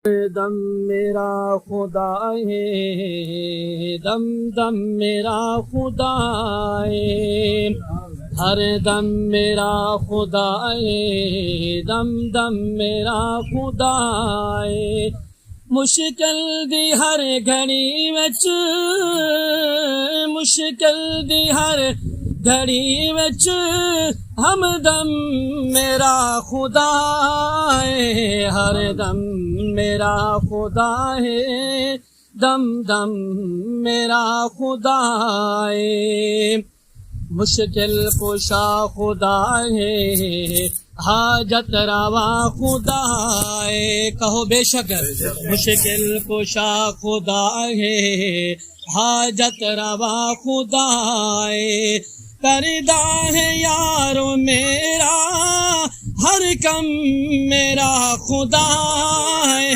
दम मेरा खुदा है, दम दम मेरा खुदा है, हर दम मेरा खुदा है, दम दम मेरा खुदा है। मुश्किल दी हर घड़ी विच, मुश्किल दी हर घड़ी विच हमदम मेरा खुदा है, हर दम मेरा खुदा है, दम दम मेरा खुदा है। मुश्किल कुशा खुदा है, हाजत रवा खुदा है। कहो बेशक मुश्किल कुशा खुदा है, हाजत रवा खुदा है। करदा है यारो मेरा हर कम मेरा खुदा है।